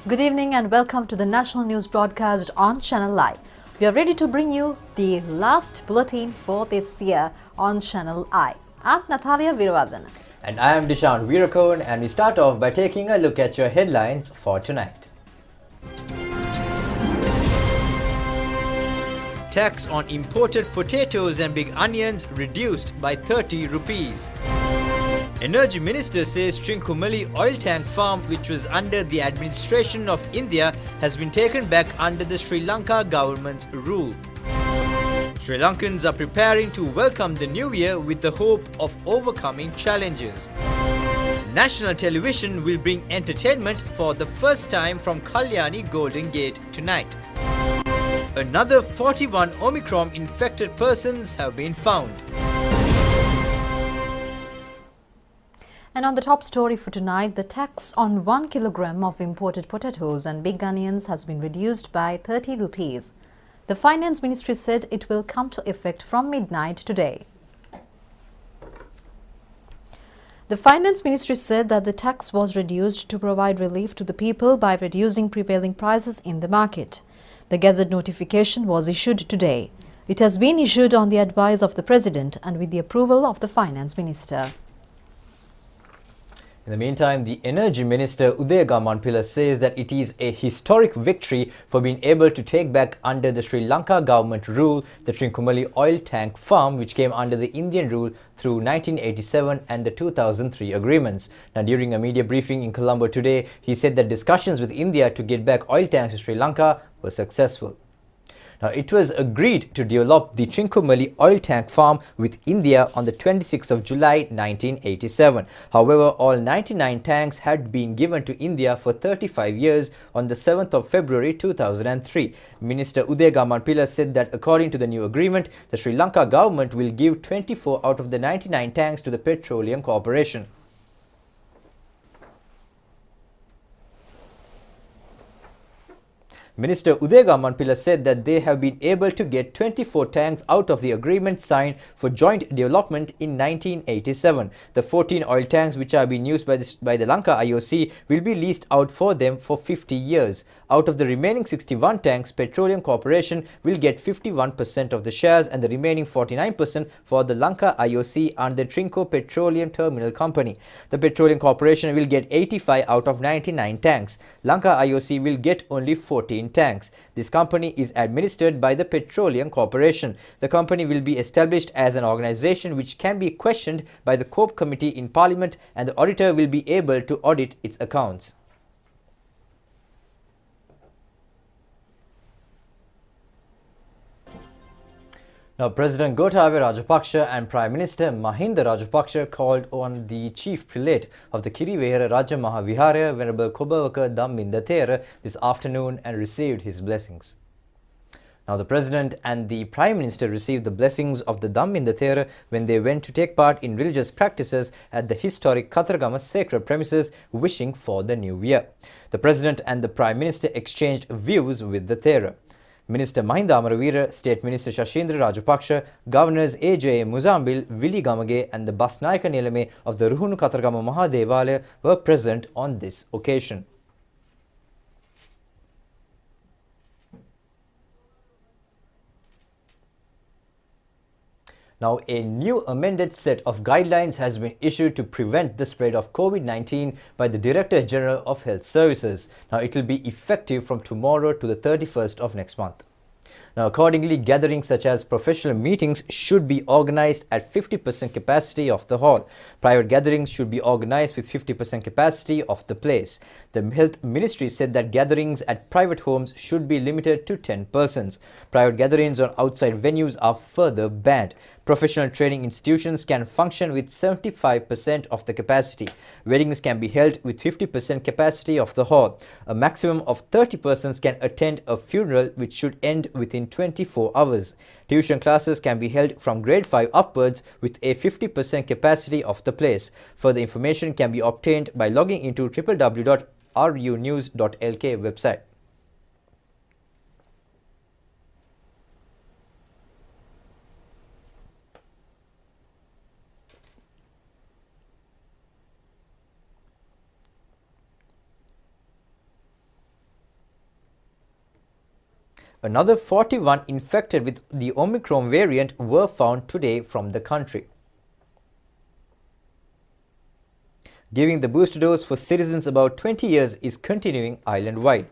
Good evening and welcome to the national news broadcast on ChannelEye. We are ready to bring you the last bulletin for this year on ChannelEye. I'm Natalia Viruvadana. And I am Dishan Virakone, and we start off by taking a look at your headlines for tonight. Tax on imported potatoes and big onions reduced by 30 rupees. Energy Minister says Trincomalee oil tank farm, which was under the administration of India, has been taken back under the Sri Lanka government's rule. Sri Lankans are preparing to welcome the new year with the hope of overcoming challenges. National television will bring entertainment for the first time from Kalyani Golden Gate tonight. Another 41 Omicron infected persons have been found. And on the top story for tonight, the tax on 1 kilogram of imported potatoes and big onions has been reduced by 30 rupees. The Finance Ministry said it will come to effect from midnight today. The Finance Ministry said that the tax was reduced to provide relief to the people by reducing prevailing prices in the market. The Gazette notification was issued today. It has been issued on the advice of the President and with the approval of the Finance Minister. In the meantime, the Energy Minister Udaya Gamanpilla says that it is a historic victory for being able to take back under the Sri Lanka government rule the Trincomalee oil tank farm, which came under the Indian rule through 1987 and the 2003 agreements. Now, during a media briefing in Colombo today, he said that discussions with India to get back oil tanks to Sri Lanka were successful. Now, it was agreed to develop the Trincomalee oil tank farm with India on the 26th of July 1987. However, all 99 tanks had been given to India for 35 years on the 7th of February 2003. Minister Udaya Gamanpilla said that according to the new agreement, the Sri Lanka government will give 24 out of the 99 tanks to the Petroleum Corporation. Minister Udaya Gamanpilla said that they have been able to get 24 tanks out of the agreement signed for joint development in 1987. The 14 oil tanks which are being used by the Lanka IOC will be leased out for them for 50 years. Out of the remaining 61 tanks, Petroleum Corporation will get 51% of the shares and the remaining 49% for the Lanka IOC and the Trinco Petroleum Terminal Company. The Petroleum Corporation will get 85 out of 99 tanks. Lanka IOC will get only 14 tanks. This company is administered by the Petroleum Corporation. The company will be established as an organization which can be questioned by the COPE committee in Parliament, and the auditor will be able to audit its accounts. Now, President Gotabaya Rajapaksa and Prime Minister Mahinda Rajapaksa called on the Chief Prelate of the Kirivehara Raja Mahavihara, Venerable Kobawaka Dhamminda Thera, this afternoon and received his blessings. Now, the President and the Prime Minister received the blessings of the Dhamminda Thera when they went to take part in religious practices at the historic Kataragama sacred premises, wishing for the new year. The President and the Prime Minister exchanged views with the Thera. Minister Mahinda Amaravira, State Minister Shashindra Rajapaksa, Governors A.J. Muzambil, Willy Gamage and the Basnayaka Nilame of the Ruhunu Kataragama Mahadevalaya were present on this occasion. Now, a new amended set of guidelines has been issued to prevent the spread of COVID-19 by the Director General of Health Services. Now, it will be effective from tomorrow to the 31st of next month. Now, accordingly, gatherings such as professional meetings should be organized at 50% capacity of the hall. Private gatherings should be organized with 50% capacity of the place. The Health Ministry said that gatherings at private homes should be limited to 10 persons. Private gatherings on outside venues are further banned. Professional training institutions can function with 75% of the capacity. Weddings can be held with 50% capacity of the hall. A maximum of 30 persons can attend a funeral which should end within 24 hours. Tuition classes can be held from grade 5 upwards with a 50% capacity of the place. Further information can be obtained by logging into www.runews.lk website. Another 41 infected with the Omicron variant were found today from the country. Giving the booster dose for citizens about 20 years is continuing island-wide.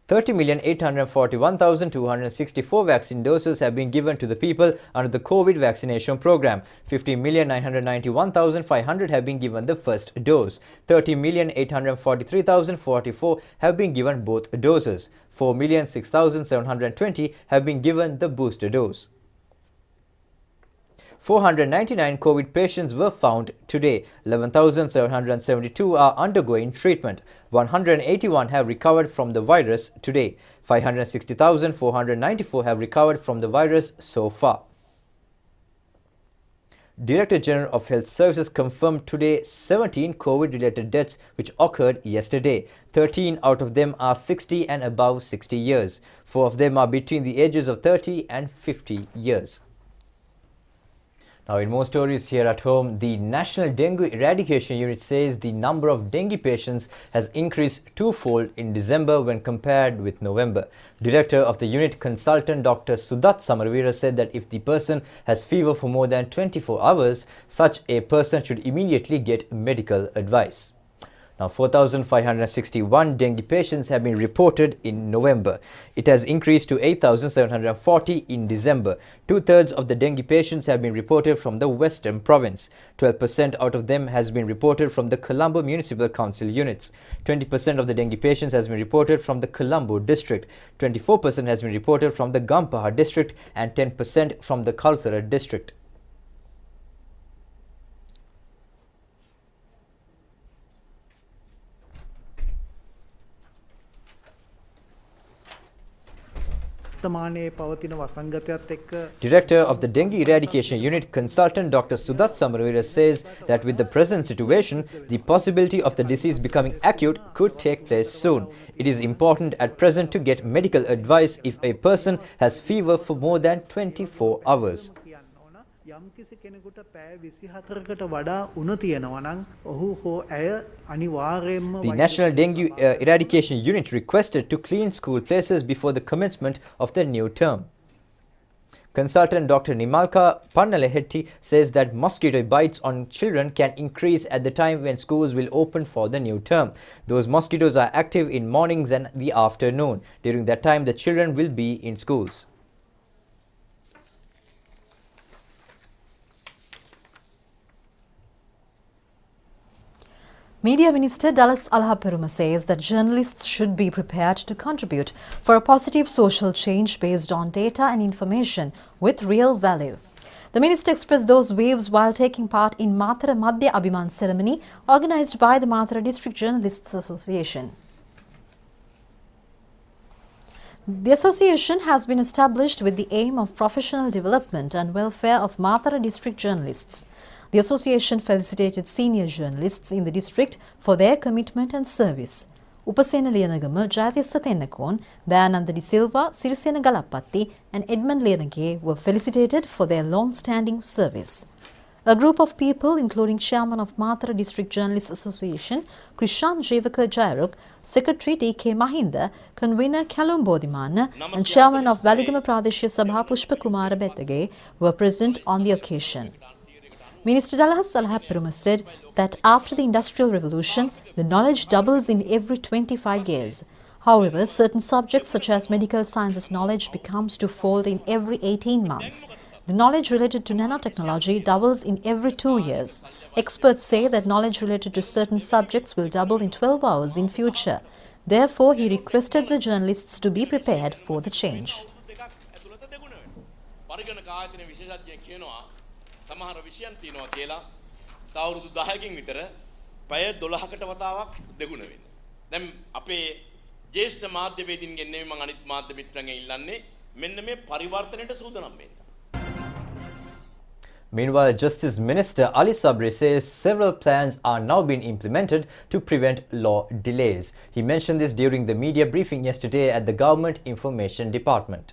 30,841,264 vaccine doses have been given to the people under the COVID vaccination program. 50,991,500 have been given the first dose. 30,843,044 have been given both doses. 4,006,720 have been given the booster dose. 499 COVID patients were found today. 11,772 are undergoing treatment. 181 have recovered from the virus today. 560,494 have recovered from the virus so far. Director General of Health Services confirmed today 17 COVID-related deaths which occurred yesterday. 13 out of them are 60 and above 60 years. 4 of them are between the ages of 30 and 50 years. Now, in more stories here at home, the National Dengue Eradication Unit says the number of dengue patients has increased twofold in December when compared with November. Director of the unit, Consultant Dr. Sudat Samarveera, said that if the person has fever for more than 24 hours, such a person should immediately get medical advice. Now, 4,561 dengue patients have been reported in November. It has increased to 8,740 in December. Two-thirds of the dengue patients have been reported from the Western Province. 12% out of them has been reported from the Colombo Municipal Council units. 20% of the dengue patients has been reported from the Colombo district. 24% has been reported from the Gampaha district and 10% from the Kalthara district. Director of the Dengue Eradication Unit, Consultant Dr. Sudat Samarveera, says that with the present situation, the possibility of the disease becoming acute could take place soon. It is important at present to get medical advice if a person has fever for more than 24 hours. The National Dengue Eradication Unit requested to clean school places before the commencement of the new term. Consultant Dr. Nimalka Pannalahetti says that mosquito bites on children can increase at the time when schools will open for the new term. Those mosquitoes are active in mornings and the afternoon. During that time, the children will be in schools. Media Minister Dallas Alhaperuma says that journalists should be prepared to contribute for a positive social change based on data and information with real value. The minister expressed those views while taking part in Mathara Madhya Abhiman ceremony organized by the Mathara District Journalists Association. The association has been established with the aim of professional development and welfare of Mathara District journalists. The association felicitated senior journalists in the district for their commitment and service. Upasena Liyanagama, Jayatissa Tennakon, Dayananda De Silva, Sirisena Galappatti and Edmund Liyanage were felicitated for their long-standing service. A group of people, including Chairman of Mathara District Journalists Association, Krisham Jevaka Jairuk, Secretary D.K. Mahinda, Convener Kalum Bodhimana and Chairman of Valigama Pradeshya Sabha Pushpa Kumara Bettage were present on the occasion. Minister Dallas Alhaperuma said that after the Industrial Revolution, the knowledge doubles in every 25 years. However, certain subjects such as medical sciences knowledge becomes twofold in every 18 months. The knowledge related to nanotechnology doubles in every 2 years. Experts say that knowledge related to certain subjects will double in 12 hours in future. Therefore, he requested the journalists to be prepared for the change. පරිගණක ආයතන විශේෂඥ කියනවා සමහර විෂයන් තියෙනවා කියලා තව අවුරුදු 10කින් විතර පැය 12කට වතාවක් දෙගුණ වෙන්න. දැන් අපේ ජ්‍යෙෂ්ඨ මාධ්‍යවේදීන්ගෙන් නෙමෙයි මම අනිත් මාධ්‍ය මිත්‍රයන්ගෙන් ඉල්ලන්නේ මෙන්න මේ පරිවර්තනයට සූදානම් වෙන්න. Meanwhile, Justice Minister Ali Sabri says several plans are now being implemented to prevent law delays. He mentioned this during the media briefing yesterday at the Government Information Department.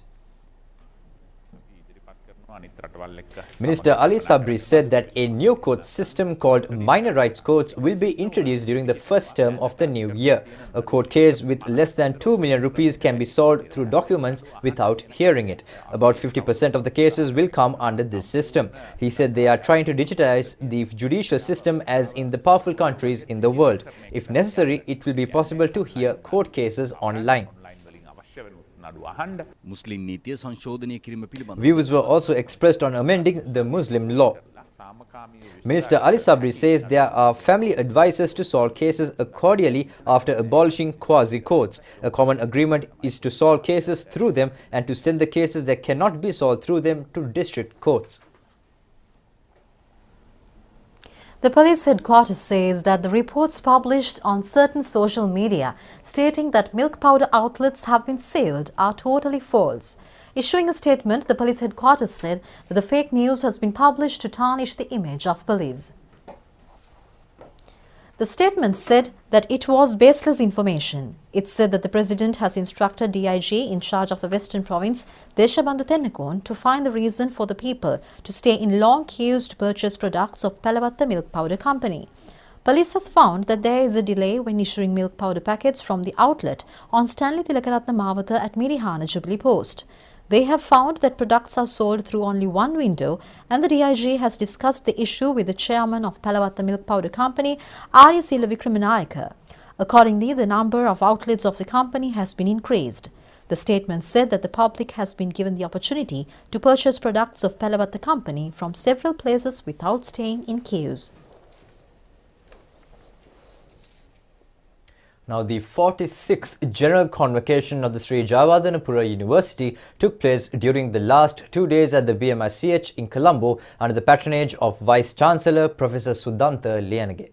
Minister Ali Sabri said that a new court system called minor rights courts will be introduced during the first term of the new year. A court case with less than 2 million rupees can be solved through documents without hearing it. About 50% of the cases will come under this system. He said they are trying to digitize the judicial system as in the powerful countries in the world. If necessary, it will be possible to hear court cases online. Views were also expressed on amending the Muslim law. Minister Ali Sabri says there are family advisors to solve cases accordingly after abolishing quasi-courts. A common agreement is to solve cases through them and to send the cases that cannot be solved through them to district courts. The police headquarters says that the reports published on certain social media stating that milk powder outlets have been sealed are totally false. Issuing a statement, the police headquarters said that the fake news has been published to tarnish the image of police. The statement said that it was baseless information. It said that the president has instructed DIG in charge of the Western Province, Deshabandhu Tennakon, to find the reason for the people to stay in long queues to purchase products of Palawatta Milk Powder Company. Police has found that there is a delay when issuing milk powder packets from the outlet on Stanley Tilakaratna Mawatha at Mirihana Jubilee Post. They have found that products are sold through only one window, and the DIG has discussed the issue with the chairman of Palawatta Milk Powder Company, Arya Sila Vikramanayaka. Accordingly, the number of outlets of the company has been increased. The statement said that the public has been given the opportunity to purchase products of Palawatta Company from several places without staying in queues. Now, the 46th General Convocation of the Sri Jayawardhanapura University took place during the last 2 days at the BMICH in Colombo under the patronage of Vice-Chancellor Professor Sudhanta Liyanage.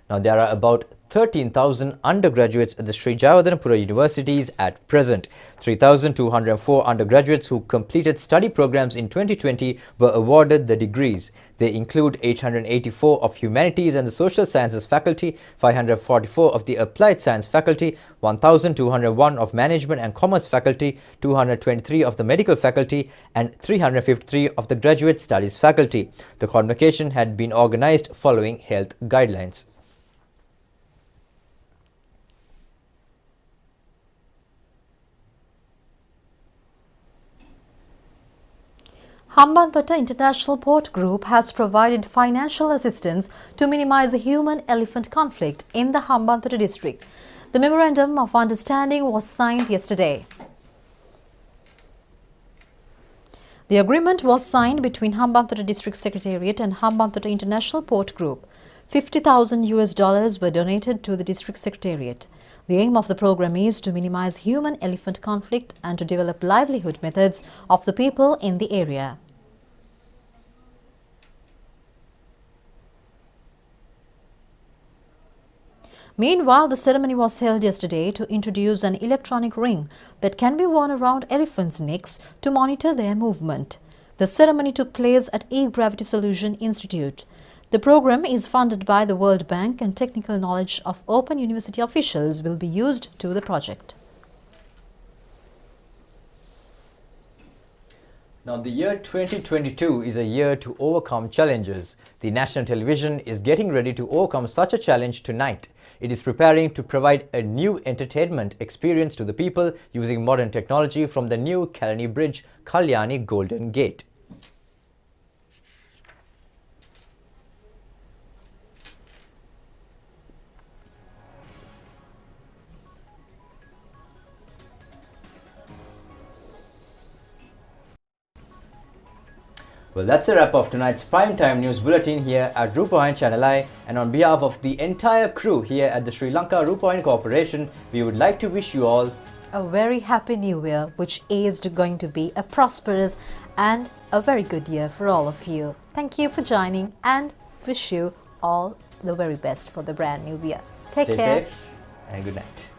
Now, there are about 13,000 undergraduates at the Sri Jayawardhanapura universities at present. 3,204 undergraduates who completed study programs in 2020 were awarded the degrees. They include 884 of Humanities and the Social Sciences faculty, 544 of the Applied Science faculty, 1,201 of Management and Commerce faculty, 223 of the Medical faculty, and 353 of the Graduate Studies faculty. The convocation had been organized following health guidelines. Hambantota International Port Group has provided financial assistance to minimize the human-elephant conflict in the Hambantota district. The Memorandum of Understanding was signed yesterday. The agreement was signed between Hambantota District Secretariat and Hambantota International Port Group. $50,000 were donated to the District Secretariat. The aim of the program is to minimize human-elephant conflict and to develop livelihood methods of the people in the area. Meanwhile, the ceremony was held yesterday to introduce an electronic ring that can be worn around elephants' necks to monitor their movement. The ceremony took place at E-Gravity Solution Institute. The program is funded by the World Bank and technical knowledge of Open University officials will be used to the project. Now, the year 2022 is a year to overcome challenges. The national television is getting ready to overcome such a challenge tonight. It is preparing to provide a new entertainment experience to the people using modern technology from the new Kalani Bridge, Kalyani Golden Gate. Well, that's a wrap of tonight's primetime news bulletin here at Rupavahini ChannelEye, and on behalf of the entire crew here at the Sri Lanka Rupavahini Corporation, we would like to wish you all A very happy new year, which is going to be a prosperous and a very good year for all of you. Thank you for joining and wish you all the very best for the brand new year. Take Stay care. safe and good night.